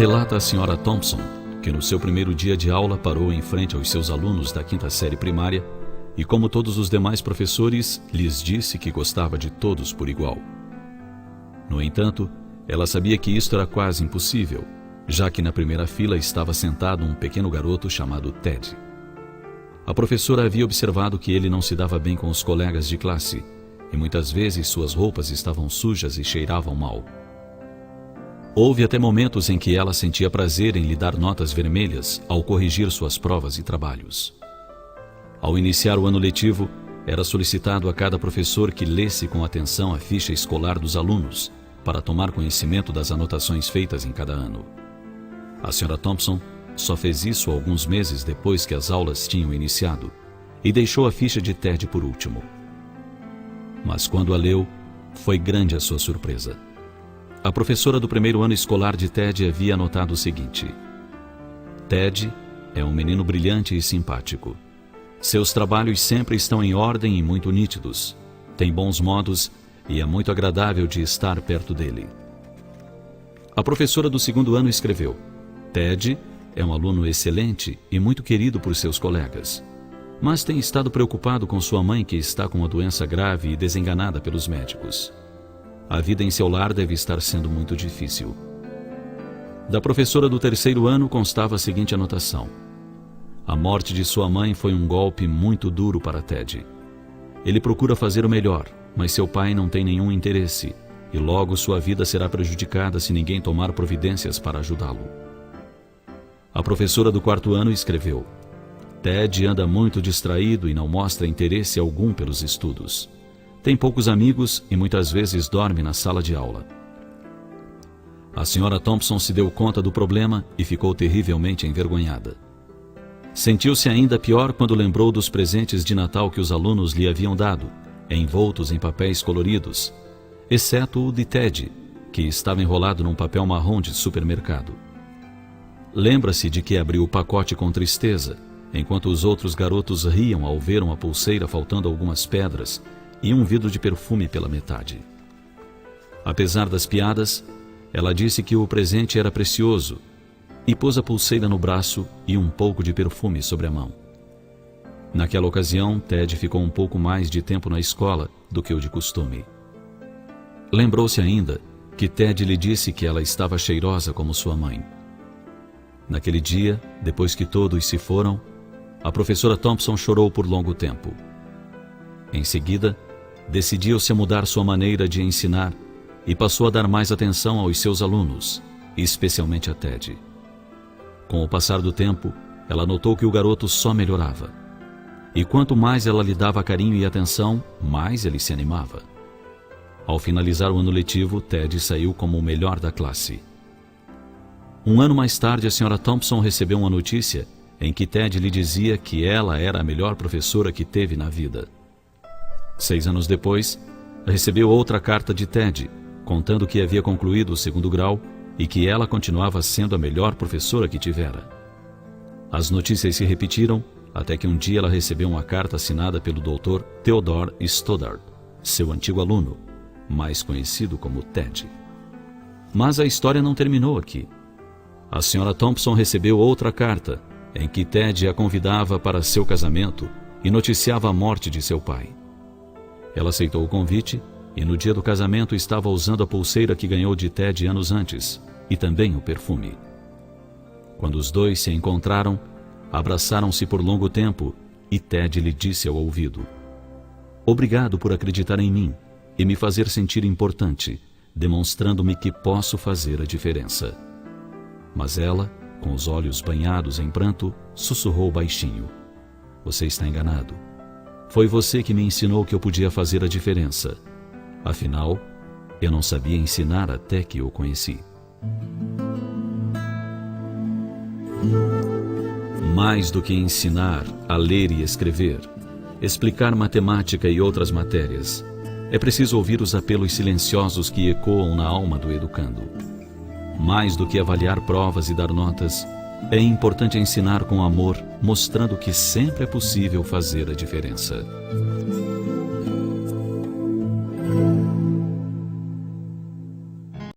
Relata a Sra. Thompson que no seu primeiro dia de aula parou em frente aos seus alunos da 5ª série primária e, como todos os demais professores, lhes disse que gostava de todos por igual. No entanto, ela sabia que isto era quase impossível, já que na primeira fila estava sentado um pequeno garoto chamado Ted. A professora havia observado que ele não se dava bem com os colegas de classe e muitas vezes suas roupas estavam sujas e cheiravam mal. Houve até momentos em que ela sentia prazer em lhe dar notas vermelhas ao corrigir suas provas e trabalhos. Ao iniciar o ano letivo, era solicitado a cada professor que lesse com atenção a ficha escolar dos alunos para tomar conhecimento das anotações feitas em cada ano. A Sra. Thompson só fez isso alguns meses depois que as aulas tinham iniciado e deixou a ficha de Ted por último. Mas quando a leu, foi grande a sua surpresa. A professora do primeiro ano escolar de Ted havia anotado o seguinte: Ted é um menino brilhante e simpático. Seus trabalhos sempre estão em ordem e muito nítidos. Tem bons modos e é muito agradável de estar perto dele. A professora do segundo ano escreveu: Ted é um aluno excelente e muito querido por seus colegas, mas tem estado preocupado com sua mãe, que está com uma doença grave e desenganada pelos médicos. A vida em seu lar deve estar sendo muito difícil. Da professora do terceiro ano constava a seguinte anotação: a morte de sua mãe foi um golpe muito duro para Ted. Ele procura fazer o melhor, mas seu pai não tem nenhum interesse, e logo sua vida será prejudicada se ninguém tomar providências para ajudá-lo. A professora do quarto ano escreveu: Ted anda muito distraído e não mostra interesse algum pelos estudos. Tem poucos amigos e muitas vezes dorme na sala de aula. A Sra. Thompson se deu conta do problema e ficou terrivelmente envergonhada. Sentiu-se ainda pior quando lembrou dos presentes de Natal que os alunos lhe haviam dado, envoltos em papéis coloridos, exceto o de Ted, que estava enrolado num papel marrom de supermercado. Lembra-se de que abriu o pacote com tristeza, enquanto os outros garotos riam ao ver uma pulseira faltando algumas pedras e um vidro de perfume pela metade. Apesar das piadas, ela disse que o presente era precioso e pôs a pulseira no braço e um pouco de perfume sobre a mão. Naquela ocasião, Ted ficou um pouco mais de tempo na escola do que o de costume. Lembrou-se ainda que Ted lhe disse que ela estava cheirosa como sua mãe. Naquele dia, depois que todos se foram, a professora Thompson chorou por longo tempo. Em seguida, decidiu-se a mudar sua maneira de ensinar e passou a dar mais atenção aos seus alunos, especialmente a Ted. Com o passar do tempo, ela notou que o garoto só melhorava. E quanto mais ela lhe dava carinho e atenção, mais ele se animava. Ao finalizar o ano letivo, Ted saiu como o melhor da classe. Um ano mais tarde, a Sra. Thompson recebeu uma notícia em que Ted lhe dizia que ela era a melhor professora que teve na vida. 6 anos depois, recebeu outra carta de Ted, contando que havia concluído o 2º grau e que ela continuava sendo a melhor professora que tivera. As notícias se repetiram até que um dia ela recebeu uma carta assinada pelo Dr. Theodore Stoddard, seu antigo aluno, mais conhecido como Ted. Mas a história não terminou aqui. A Sra. Thompson recebeu outra carta em que Ted a convidava para seu casamento e noticiava a morte de seu pai. Ela aceitou o convite e no dia do casamento estava usando a pulseira que ganhou de Ted anos antes e também o perfume. Quando os dois se encontraram, abraçaram-se por longo tempo e Ted lhe disse ao ouvido: obrigado por acreditar em mim e me fazer sentir importante, demonstrando-me que posso fazer a diferença. Mas ela, com os olhos banhados em pranto, sussurrou baixinho: você está enganado. Foi você que me ensinou que eu podia fazer a diferença. Afinal, eu não sabia ensinar até que o conheci. Mais do que ensinar a ler e escrever, explicar matemática e outras matérias, é preciso ouvir os apelos silenciosos que ecoam na alma do educando. Mais do que avaliar provas e dar notas, é importante ensinar com amor, mostrando que sempre é possível fazer a diferença.